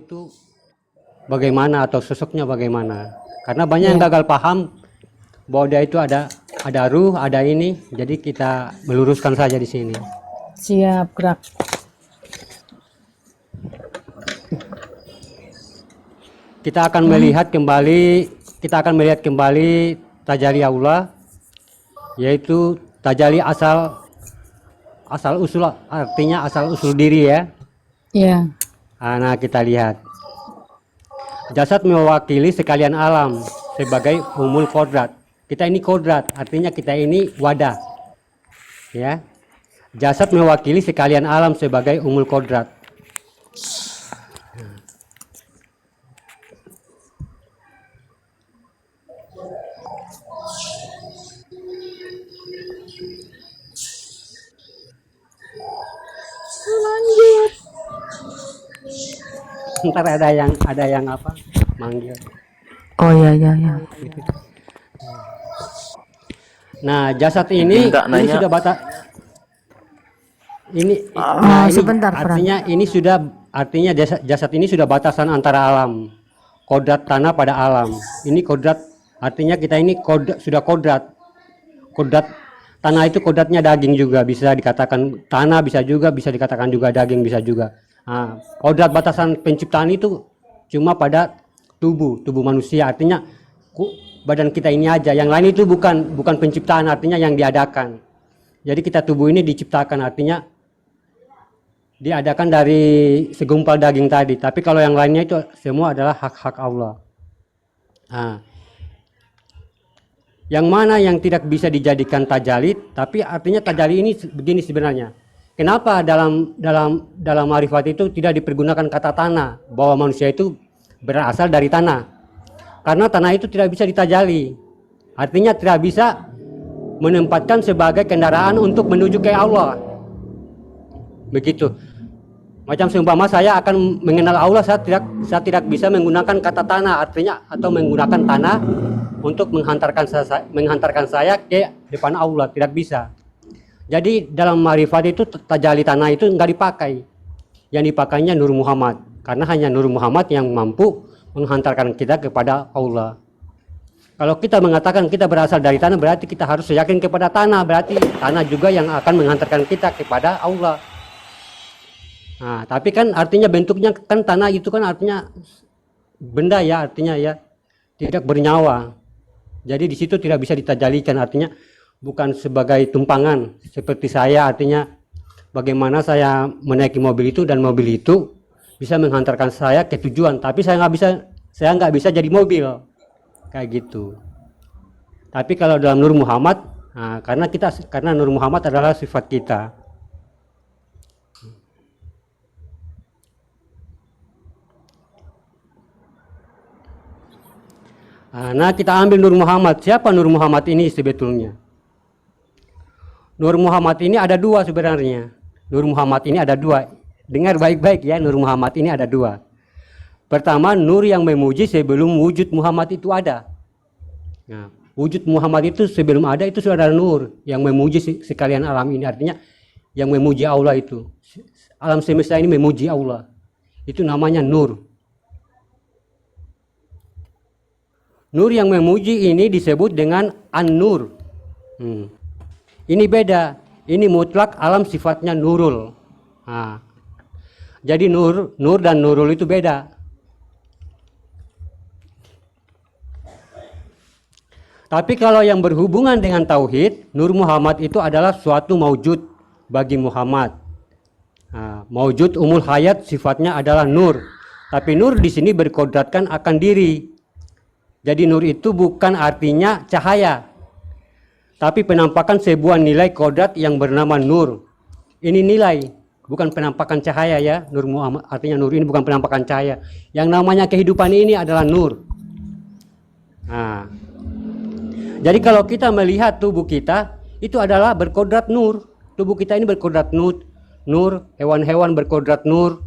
itu bagaimana atau sosoknya bagaimana. Karena banyak yang gagal paham bahwa dia itu ada ruh, ada ini. Jadi kita meluruskan saja di sini. Siap, gerak. Kita akan melihat kembali tajalli Allah, yaitu tajalli asal usul, artinya asal usul diri ya. Iya. Nah, kita lihat. Jasad mewakili sekalian alam sebagai umul kodrat. Kita ini kodrat, artinya kita ini wadah. Ya. Jasad mewakili sekalian alam sebagai umul kodrat. Lanjut. Ntar ada yang apa? Manggil. Oh ya. Nah, jasad ini sudah batas. Ini sebentar, artinya Fran. Artinya jasad ini sudah batasan antara alam. Kodrat tanah pada alam. Ini kodrat, artinya kita ini sudah kodrat. Kodrat tanah itu kodratnya daging juga, bisa dikatakan tanah, bisa dikatakan juga daging, bisa juga. Nah, kodrat batasan penciptaan itu cuma pada tubuh manusia, artinya badan kita ini aja. Yang lain itu bukan penciptaan, artinya yang diadakan. Jadi kita tubuh ini diciptakan, artinya diadakan dari segumpal daging tadi. Tapi kalau yang lainnya itu semua adalah hak-hak Allah. Nah, yang mana yang tidak bisa dijadikan tajalli, tapi artinya tajalli ini begini sebenarnya. Kenapa dalam ma'rifat itu tidak dipergunakan kata tanah, bahwa manusia itu berasal dari tanah? Karena tanah itu tidak bisa ditajalli. Artinya tidak bisa menempatkan sebagai kendaraan untuk menuju ke Allah. Begitu. Macam seumpama saya akan mengenal Allah, saya tidak bisa menggunakan kata tanah, artinya atau menggunakan tanah untuk menghantarkan saya ke depan Allah, tidak bisa. Jadi dalam ma'rifat itu tajalli tanah itu enggak dipakai. Yang dipakainya Nur Muhammad, karena hanya Nur Muhammad yang mampu menghantarkan kita kepada Allah. Kalau kita mengatakan kita berasal dari tanah, berarti kita harus yakin kepada tanah, berarti tanah juga yang akan menghantarkan kita kepada Allah. Nah, tapi kan artinya bentuknya kan tanah itu kan artinya benda ya, artinya ya tidak bernyawa. Jadi di situ tidak bisa ditajalikan, artinya bukan sebagai tumpangan seperti saya, artinya bagaimana saya menaiki mobil itu dan mobil itu bisa menghantarkan saya ke tujuan, tapi saya nggak bisa jadi mobil kayak gitu. Tapi kalau dalam Nur Muhammad, nah, karena Nur Muhammad adalah sifat kita. Nah, kita ambil Nur Muhammad. Siapa Nur Muhammad ini sebetulnya? Nur Muhammad ini ada dua sebenarnya. Nur Muhammad ini ada dua. Dengar baik-baik ya, Nur Muhammad ini ada dua. Pertama, nur yang memuji sebelum wujud Muhammad itu ada. Nah, wujud Muhammad itu sebelum ada itu sudah ada nur yang memuji sekalian alam ini. Artinya yang memuji Allah itu. Alam semesta ini memuji Allah. Itu namanya nur. Nur yang memuji ini disebut dengan An-Nur. Ini beda. Ini mutlak alam sifatnya nurul. Nah, jadi nur dan nurul itu beda. Tapi kalau yang berhubungan dengan tauhid, Nur Muhammad itu adalah suatu maujud bagi Muhammad. Nah, maujud umul hayat sifatnya adalah nur. Tapi nur di sini berkodratkan akan diri. Jadi nur itu bukan artinya cahaya, tapi penampakan sebuah nilai kodrat yang bernama nur. Ini nilai, bukan penampakan cahaya ya. Nur Muhammad, artinya nur ini bukan penampakan cahaya. Yang namanya kehidupan ini adalah nur. Nah, jadi kalau kita melihat tubuh kita, itu adalah berkodrat nur. Tubuh kita ini berkodrat nur, hewan-hewan berkodrat nur,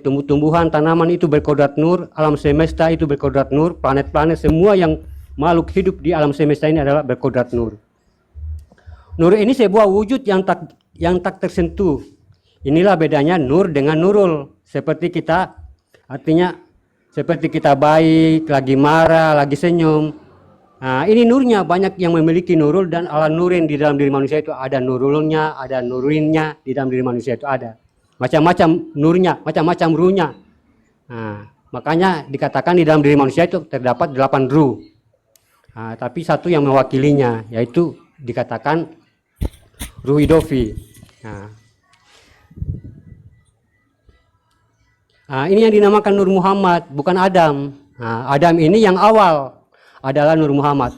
tumbuh-tumbuhan, tanaman itu berkodrat nur, alam semesta itu berkodrat nur, planet-planet, semua yang makhluk hidup di alam semesta ini adalah berkodrat nur. Nur ini sebuah wujud yang tak tersentuh. Inilah bedanya nur dengan nurul. Seperti kita Artinya seperti kita baik, lagi marah, lagi senyum. Nah, ini nurnya, banyak yang memiliki nurul dan ala nurin di dalam diri manusia itu ada nurulnya, ada nurinnya di dalam diri manusia itu ada. Macam-macam nurnya, macam-macam ruhnya. Nah, makanya dikatakan di dalam diri manusia itu terdapat 8 ruh. Nah, tapi satu yang mewakilinya yaitu dikatakan ruh idofi. Nah, ini yang dinamakan Nur Muhammad, bukan Adam. Nah, Adam ini yang awal adalah Nur Muhammad.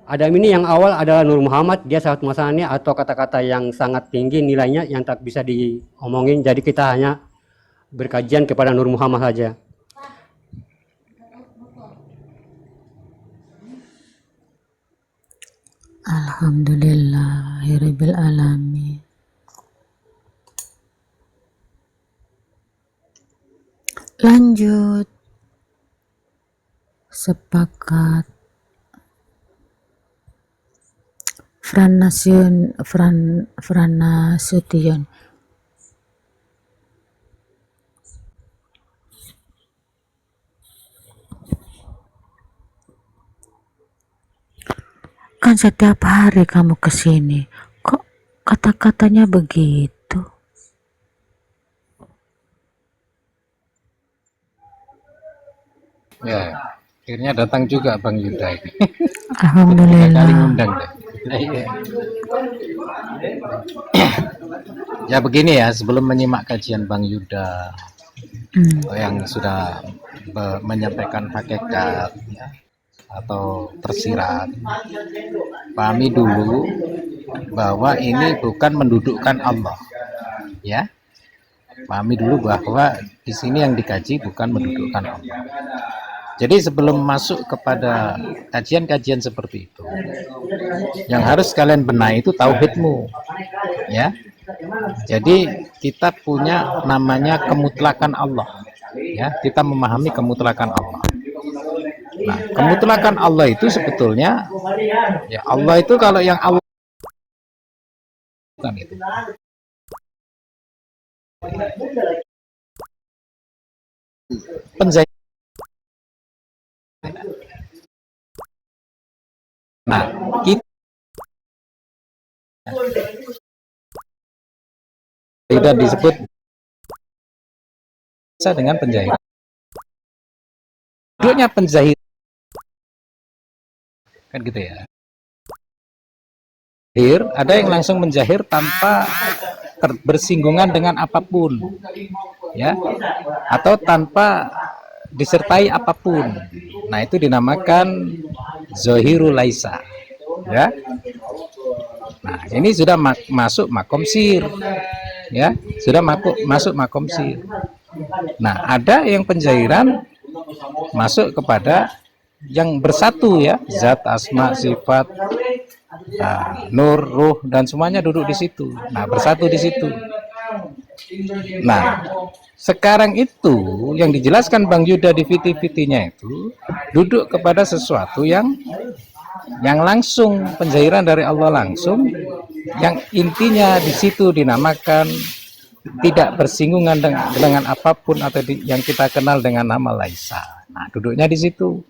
Adam ini yang awal adalah Nur Muhammad, dia sangat masalahnya atau kata-kata yang sangat tinggi nilainya yang tak bisa diomongin, jadi kita hanya berkajian kepada Nur Muhammad saja. Alhamdulillahirabbil alamin. Lanjut. Sepakat. Frana Sution. Kan setiap hari kamu kesini, kok kata-katanya begitu? Ya, akhirnya datang juga Bang Yuda ini. Alhamdulillah. Kali ngundang deh. Ya begini ya, sebelum menyimak kajian Bang Yuda yang sudah menyampaikan hakikat ya, atau tersirat, pahami dulu bahwa ini bukan mendudukkan Allah, ya. Pahami dulu bahwa di sini yang dikaji bukan mendudukkan Allah. Jadi sebelum masuk kepada kajian-kajian seperti itu, yang harus kalian benahi itu tauhidmu, ya. Jadi kita punya namanya kemutlakan Allah, ya. Kita memahami kemutlakan Allah. Nah, kemutlakan Allah itu sebetulnya, ya Allah itu kalau yang Allah bukan itu. Penjahit. Nah, kita tidak disebut dengan penjahit. Duduknya penjahit kan gitu ya. Ada yang langsung menjahir tanpa bersinggungan dengan apapun, ya, atau tanpa disertai apapun. Nah, itu dinamakan zohirul laisa, ya. Nah, ini sudah masuk makom sir, ya, sudah masuk makom sir. Nah, ada yang penjairan masuk kepada yang bersatu, ya, zat, asma, sifat, nur, ruh, dan semuanya duduk di situ. Nah, bersatu di situ. Nah, sekarang itu yang dijelaskan Bang Yuda di viti-vitinya itu duduk kepada sesuatu yang langsung, penjairan dari Allah langsung, yang intinya di situ dinamakan tidak bersinggungan dengan apapun atau yang kita kenal dengan nama laisa. Nah, duduknya di situ.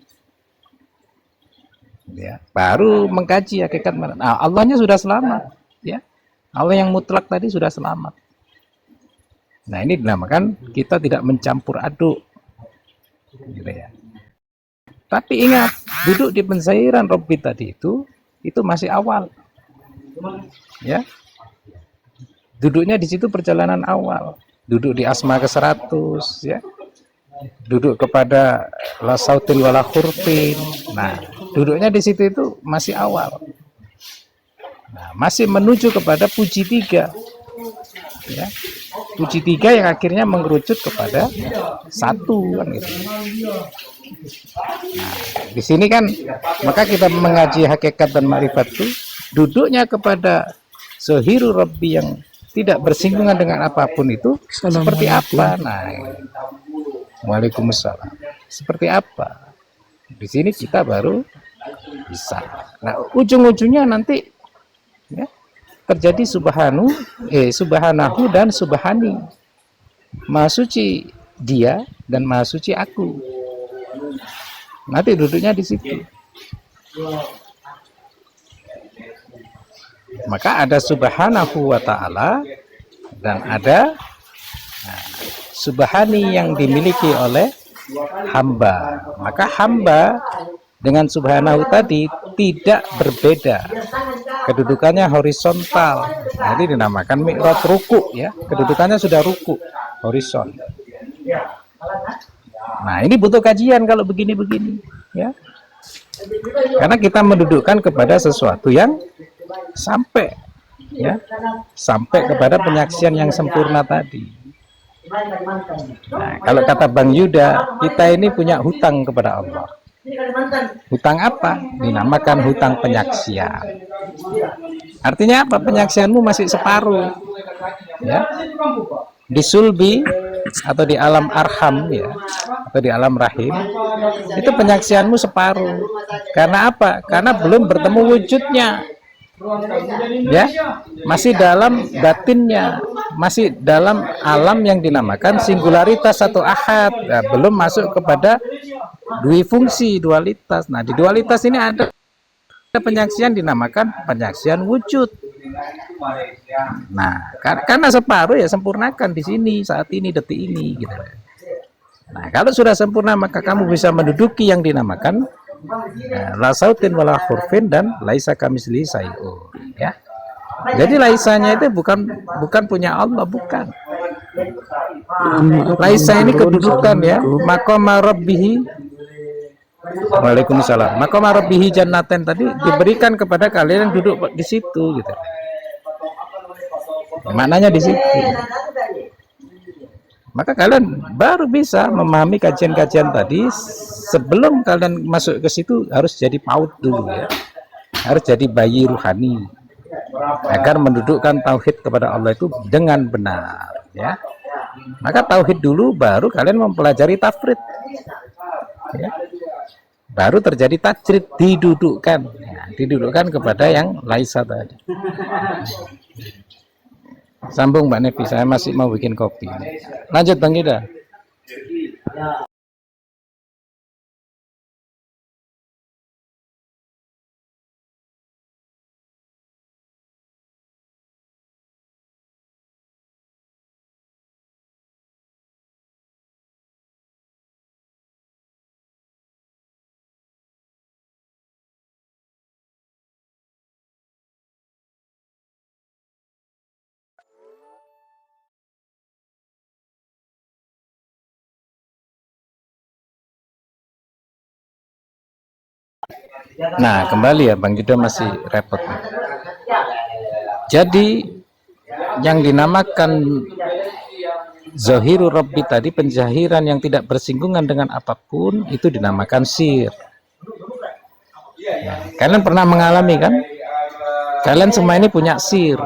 Ya, baru mengkaji hakikat. Nah, Allahnya sudah selamat, ya. Allah yang mutlak tadi sudah selamat. Nah, ini dinamakan kita tidak mencampur aduk, gitu ya. Tapi ingat, duduk di pensairan Robbi tadi itu masih awal, ya. Duduknya di situ perjalanan awal, duduk di asma ke-100, ya. Duduk kepada la sautin wala khurfin. Nah, duduknya di situ itu masih awal. Nah, masih menuju kepada puji 3. Ya. Puji 3 yang akhirnya mengerucut kepada 1 kan gitu. Nah, di sini kan maka kita mengaji hakikat dan ma'rifat itu duduknya kepada zohiru Rabbi yang tidak bersinggungan dengan apapun itu seperti apa? Nah, Waalaikumsalam. Seperti apa? Di sini kita baru bisa. Nah, ujung-ujungnya nanti, ya, terjadi subhanahu dan subhani. Maha suci dia dan maha suci aku. Nanti duduknya di situ. Maka ada subhanahu wa ta'ala dan ada subhani yang dimiliki oleh hamba. Maka hamba dengan subhanahu tadi tidak berbeda, kedudukannya horizontal. Jadi dinamakan mi'raj ruku, ya, kedudukannya sudah ruku, horizon. Nah, ini butuh kajian kalau begini-begini, ya, karena kita mendudukkan kepada sesuatu yang sampai, ya, sampai kepada penyaksian yang sempurna tadi. Nah, kalau kata Bang Yuda, kita ini punya hutang kepada Allah. Hutang apa? Dinamakan hutang penyaksian. Artinya apa? Penyaksianmu masih separuh, ya, di sulbi atau di alam arham, ya, atau di alam rahim, itu penyaksianmu separuh. Karena apa? Karena belum bertemu wujudnya, ya, masih dalam batinnya, masih dalam alam yang dinamakan singularitas atau ahad, ya, belum masuk kepada dui fungsi, dualitas. Nah, di dualitas ini ada penyaksian dinamakan penyaksian wujud. Nah, karena separuh, ya sempurnakan di sini, saat ini, detik ini, gitu. Nah, kalau sudah sempurna maka kamu bisa menduduki yang dinamakan la sautin wala hurfin dan laisa kamitslihi syai'un, ya. Jadi laisanya itu bukan punya Allah, bukan. Laisa ini kedudukan, ya, maqama rabbihi. Waalaikumsalam. Maqama rabbihi jannaten tadi diberikan kepada kalian yang duduk di situ, gitu. Maknanya di situ. Maka kalian baru bisa memahami kajian-kajian tadi. Sebelum kalian masuk ke situ harus jadi PAUD dulu, ya. Harus jadi bayi ruhani agar mendudukkan tauhid kepada Allah itu dengan benar, ya. Maka tauhid dulu baru kalian mempelajari tafrid, ya. Baru terjadi tajrid, didudukkan, ya, didudukkan kepada yang laisa tadi. Sambung Mbak Nevi, saya masih mau bikin kopi. Lanjut Bang Yuda. Nah, kembali ya Bang Yuda, masih repot. Jadi yang dinamakan Zahirul Rabbi tadi, penzahiran yang tidak bersinggungan dengan apapun, itu dinamakan sir. Nah, kalian pernah mengalami kan? Kalian semua ini punya sir,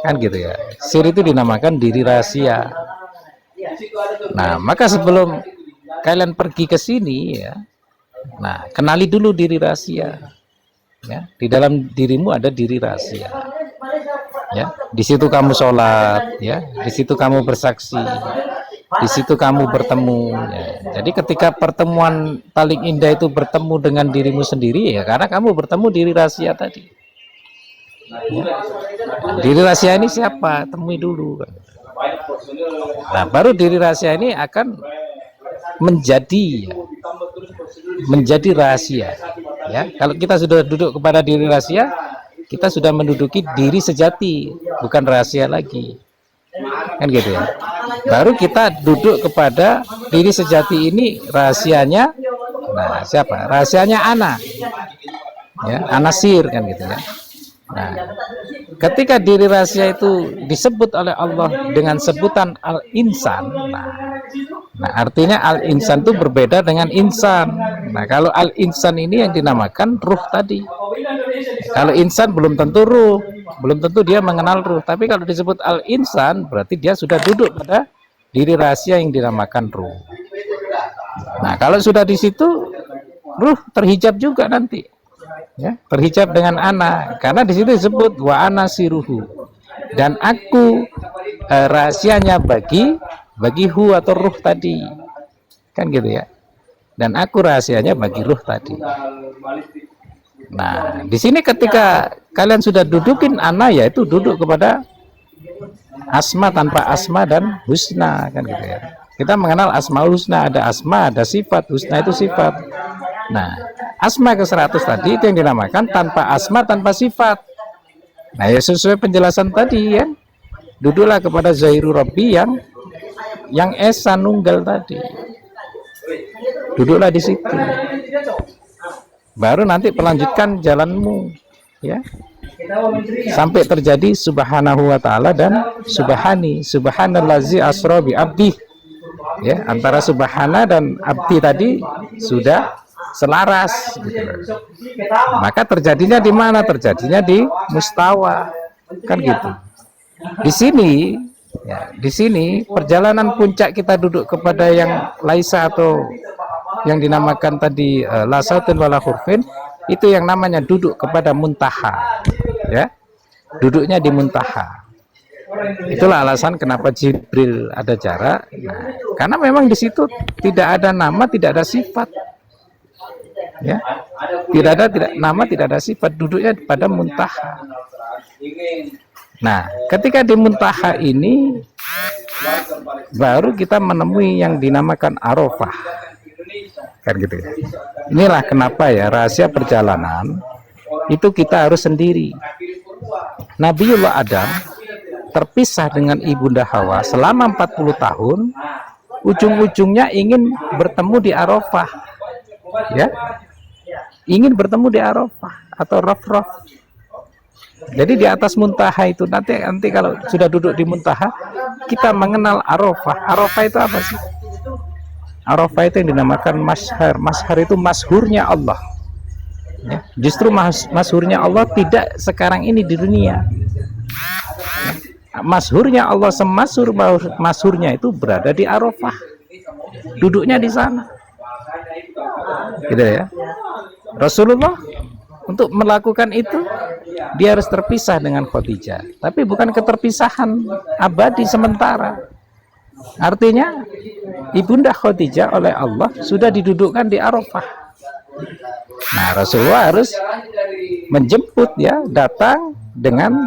kan gitu ya. Sir itu dinamakan diri rahasia. Nah, maka sebelum kalian pergi ke sini, ya, nah, kenali dulu diri rahasia. Ya, di dalam dirimu ada diri rahasia. Ya, di situ kamu sholat, ya, di situ kamu bersaksi, di situ kamu bertemu. Ya. Jadi ketika pertemuan paling indah itu bertemu dengan dirimu sendiri, ya, karena kamu bertemu diri rahasia tadi. Ya. Diri rahasia ini siapa? Temui dulu. Nah, baru diri rahasia ini akan menjadi rahasia, ya. Kalau kita sudah duduk kepada diri rahasia, kita sudah menduduki diri sejati, bukan rahasia lagi, kan gitu ya. Baru kita duduk kepada diri sejati ini, rahasianya, nah siapa? Rahasianya ana, ya, anasir, kan gitu ya. Nah, ketika diri rahasia itu disebut oleh Allah dengan sebutan al-insan, nah artinya al-insan itu berbeda dengan insan. Nah, kalau al-insan ini yang dinamakan ruh tadi. Kalau insan belum tentu ruh, belum tentu dia mengenal ruh. Tapi kalau disebut al-insan, berarti dia sudah duduk pada diri rahasia yang dinamakan ruh. Nah, kalau sudah di situ, ruh terhijab juga nanti. ya, berhijab dengan ana, karena di situ disebut wa ana siruhu, dan aku rahasianya bagi hu atau ruh tadi, kan gitu ya, dan aku rahasianya bagi ruh tadi. Nah, di sini ketika kalian sudah dudukin ana, yaitu duduk kepada asma tanpa asma dan husna, kan gitu ya. Kita mengenal asmaul husna, ada asma, ada sifat, husna itu sifat. Nah, asma ke-100 tadi itu yang dinamakan tanpa asma, tanpa sifat. Nah, ya sesuai penjelasan tadi ya. Duduklah kepada zahiru rabbi yang esa nunggal tadi. Duduklah di situ. Baru nanti pelanjutkan jalanmu ya. Sampai terjadi subhanahu wa ta'ala dan subhanallazi asra bi abdi. Ya, antara subhana dan abdi tadi sudah selaras gitu. Maka terjadinya di mana? Terjadinya di mustawa, kan gitu. Di sini perjalanan puncak kita duduk kepada yang laisa atau yang dinamakan tadi la sautin wala hurfin, itu yang namanya duduk kepada muntaha, ya, duduknya di muntaha. Itulah alasan kenapa Jibril ada jarak. Nah, karena memang di situ tidak ada nama, tidak ada sifat. Ya, tidak ada nama, tidak ada sifat, duduknya pada muntaha. Nah, ketika di muntaha ini baru kita menemui yang dinamakan Arafah, kan gitu ya. Inilah kenapa ya rahasia perjalanan itu kita harus sendiri. Nabiullah Adam terpisah dengan ibunda Hawa selama 40 tahun, ujung-ujungnya ingin bertemu di Arafah, ya, ingin bertemu di Arafah atau Raf-Raf. Jadi di atas muntaha itu nanti kalau sudah duduk di muntaha kita mengenal Arafah. Arafah itu apa sih? Arafah itu yang dinamakan mashhar. Mashhar itu mashhurnya Allah. Ya, justru mashhurnya Allah tidak sekarang ini di dunia. Ya, mashhurnya Allah, mashhurnya itu berada di Arafah, duduknya di sana, gitu ya. Rasulullah untuk melakukan itu dia harus terpisah dengan Khadijah, tapi bukan keterpisahan abadi sementara. Artinya ibunda Khadijah oleh Allah sudah didudukkan di Arafah. Nah, Rasulullah harus menjemput, ya, datang dengan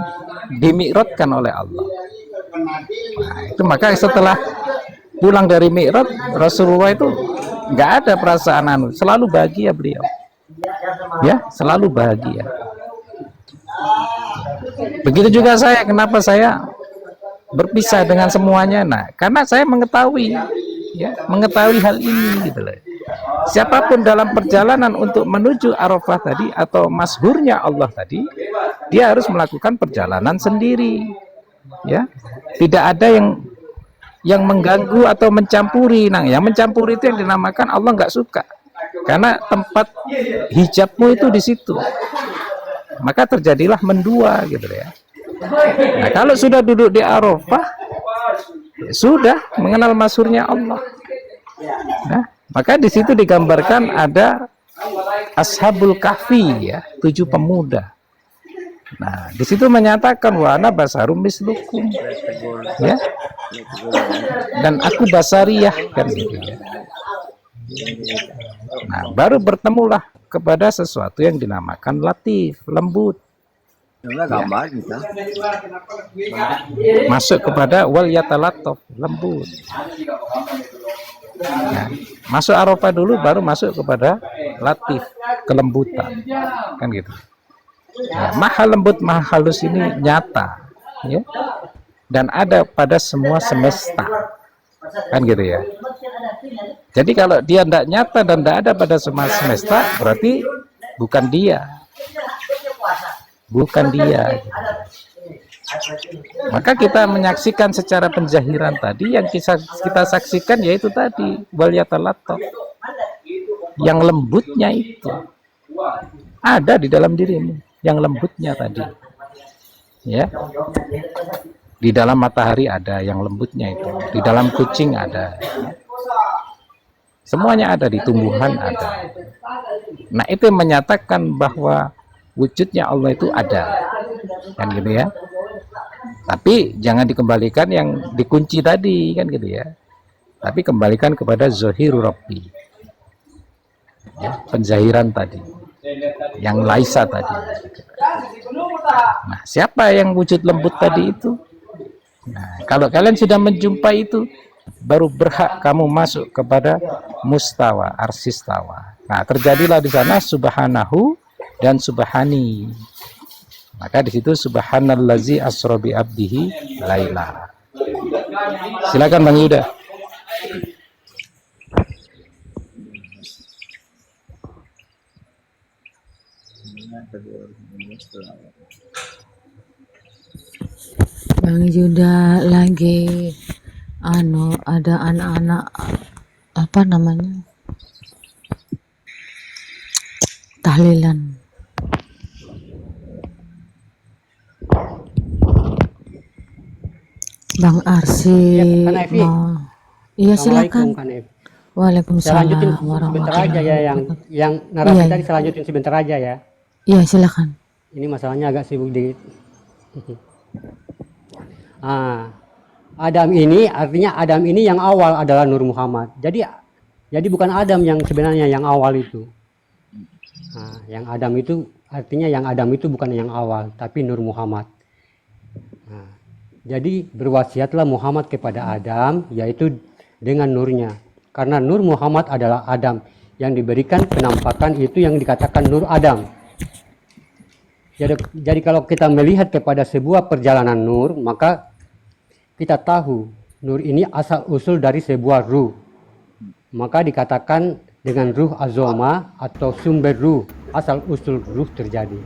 dimi'rajkan oleh Allah. Nah, itu maka setelah pulang dari mi'raj, Rasulullah itu nggak ada perasaan selalu bahagia beliau. Ya, selalu bahagia. Begitu juga saya, kenapa saya berpisah dengan semuanya? Nah, karena saya mengetahui, ya, mengetahui hal ini gitu loh. Siapapun dalam perjalanan untuk menuju Arafah tadi atau mashhurnya Allah tadi, dia harus melakukan perjalanan sendiri, ya. Tidak ada yang mengganggu atau mencampuri. Nah, yang mencampuri itu yang dinamakan Allah nggak suka, karena tempat hijabmu itu di situ. Maka terjadilah mendua, gitu ya. Nah, kalau sudah duduk di Arafah, sudah mengenal mashhurnya Allah. Nah, maka di situ digambarkan ada Ashabul Kahfi, ya, 7 pemuda. Nah, di situ menyatakan wa ana basarum mislukum, ya, dan aku basariyah, kan gitu ya. Nah, baru bertemulah kepada sesuatu yang dinamakan latif, lembut. Ya. Masuk kepada wal yatalattaf, lembut. Nah, masuk Arafah dulu, baru masuk kepada latif, kelembutan, kan gitu. Nah, maha lembut, maha halus ini nyata, ya, dan ada pada semua semesta, kan gitu ya. Jadi kalau dia tidak nyata dan tidak ada pada semua semesta, berarti bukan dia, bukan dia. Maka kita menyaksikan secara penjahiran tadi, yang kita saksikan yaitu tadi wal yatalattaf, yang lembutnya itu ada di dalam dirimu, yang lembutnya tadi, ya. Di dalam matahari ada yang lembutnya itu, di dalam kucing ada, semuanya ada, di tumbuhan ada. Nah, itu menyatakan bahwa wujudnya Allah itu ada, kan gitu ya. Tapi jangan dikembalikan yang dikunci tadi, kan gitu ya. Tapi kembalikan kepada Zohiru Rabbi, ya, penzahiran tadi, yang laisa tadi. Nah, siapa yang wujud lembut tadi itu? Nah, kalau kalian sudah menjumpai itu, baru berhak kamu masuk kepada mustawa, arsistawa. Nah, terjadilah di sana subhanahu dan subhani. Maka di situ subhanallazi asra bi abdihi laila. Silakan Bang Yuda. Bang Yuda lagi ada anak-anak apa namanya? Tahlilan. Bang Arsi Ya, Kak Evi. mau. Iya Assalamualaikum, silakan. Kak Evi. Saya Waalaikumsalam lanjutin sebentar warahmatullahi aja ya yang wabarakatuh. narasi Iya, tadi, saya lanjutin sebentar aja ya. iya silakan. Ini masalahnya agak sibuk dikit. Adam ini artinya Adam ini yang awal adalah Nur Muhammad. Jadi bukan Adam yang sebenarnya yang awal itu. Yang Adam itu artinya yang Adam itu bukan yang awal, tapi Nur Muhammad. Jadi berwasiatlah Muhammad kepada Adam, yaitu dengan nurnya. Karena Nur Muhammad adalah Adam yang diberikan penampakan itu yang dikatakan Nur Adam. Jadi kalau kita melihat kepada sebuah perjalanan nur, maka kita tahu nur ini asal usul dari sebuah ruh. Maka dikatakan dengan ruh azoma atau sumber ruh, asal usul ruh terjadi.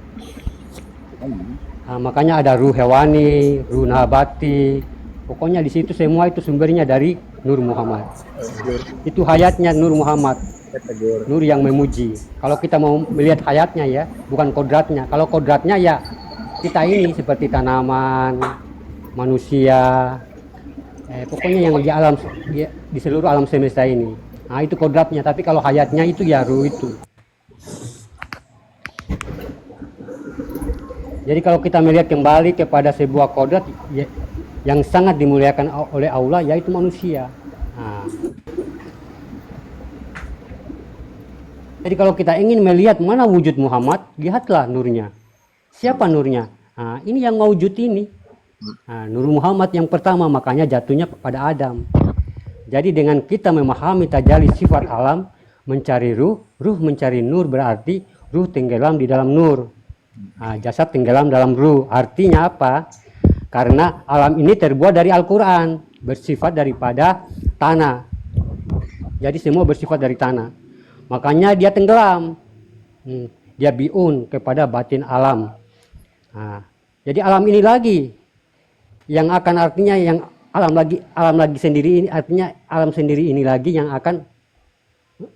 Makanya ada ruh hewani, ruh nabati. Pokoknya di situ semua itu sumbernya dari Nur Muhammad. Itu hayatnya Nur Muhammad. Nur yang memuji. Kalau kita mau melihat hayatnya ya, bukan kodratnya. Kalau kodratnya ya kita ini seperti tanaman, manusia, pokoknya yang di alam, di seluruh alam semesta ini. Nah itu kodratnya. Tapi kalau hayatnya itu ya ruh itu. Jadi kalau kita melihat kembali kepada sebuah kodrat ya, yang sangat dimuliakan oleh Allah, yaitu manusia. Jadi kalau kita ingin melihat mana wujud Muhammad, lihatlah nurnya. Siapa nurnya? Ini yang wujud ini. Nur Muhammad yang pertama, makanya jatuhnya pada Adam. Jadi dengan kita memahami tajalli sifat alam, mencari ruh, ruh mencari nur, berarti ruh tenggelam di dalam nur. Jasad tenggelam dalam ruh. Artinya apa? Karena alam ini terbuat dari Al-Quran, bersifat daripada tanah. Jadi semua bersifat dari tanah. Makanya dia tenggelam. Dia biun kepada batin alam. Jadi alam ini lagi yang akan artinya yang alam lagi sendiri ini, artinya alam sendiri ini lagi yang akan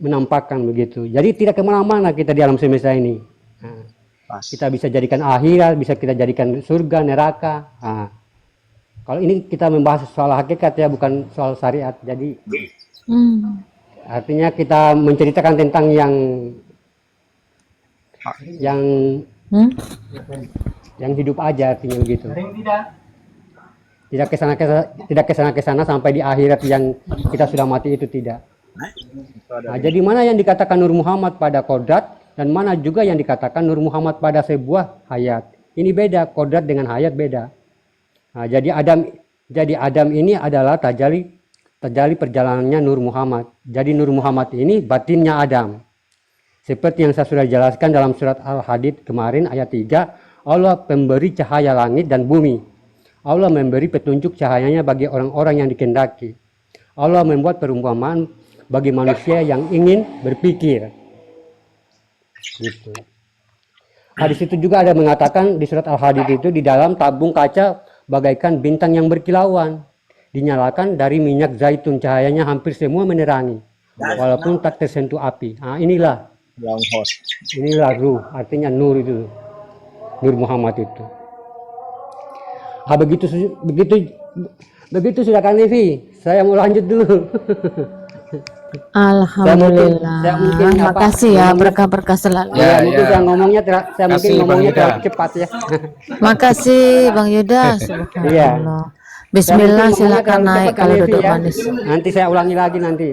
menampakkan begitu. Jadi tidak kemana-mana kita di alam semesta ini. Kita bisa jadikan akhirat, bisa kita jadikan surga, neraka. Kalau ini kita membahas soal hakikat ya, bukan soal syariat. Jadi artinya kita menceritakan tentang yang hidup aja, artinya begitu. Tidak kesana sampai di akhirat yang kita sudah mati itu tidak. Jadi mana yang dikatakan Nur Muhammad pada kodrat dan mana juga yang dikatakan Nur Muhammad pada sebuah hayat. Ini beda, kodrat dengan hayat beda. Jadi Adam ini adalah tajalli perjalanannya Nur Muhammad. Jadi Nur Muhammad ini batinnya Adam. Seperti yang saya sudah jelaskan dalam surat Al-Hadid kemarin ayat 3, Allah pemberi cahaya langit dan bumi. Allah memberi petunjuk cahayanya bagi orang-orang yang dikehendaki. Allah membuat perumpamaan bagi manusia yang ingin berpikir. Gitu. Di situ juga ada mengatakan di surat Al-Hadid itu, di dalam tabung kaca bagaikan bintang yang berkilauan, dinyalakan dari minyak zaitun, cahayanya hampir semua menerangi, walaupun tak tersentuh api. Inilah ruh, artinya nur itu, Nur Muhammad itu. Begitu sudah Kang Nevi, saya mau lanjut dulu. Alhamdulillah. saya mungkin apa, Makasih ya, ngomongnya- berkah-berkah selalu. Ya, mungkin ya. saya ngomongnya saya mungkin Kasih, Bang ngomongnya Yuda. terlalu cepat ya. Makasih Bang Yuda. Subhanallah. Saya Bismillah, mungkin ngomongnya silakan terlalu naik cepat, kalau Kang Evi, duduk ya. manis. Nanti saya ulangi lagi nanti.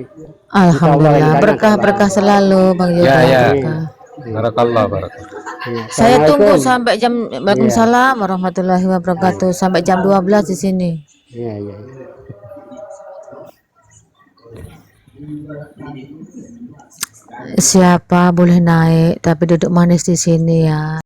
Alhamdulillah, berkah-berkah selalu Bang Yuda. Ya, ya. Berkah. Barakallah, barakallah. Iya, Saya tunggu Assalamualaikum. sampai jam Waalaikumsalam warahmatullahi wabarakatuh sampai jam 12 di sini. Iya, iya. Siapa boleh naik tapi duduk manis di sini ya.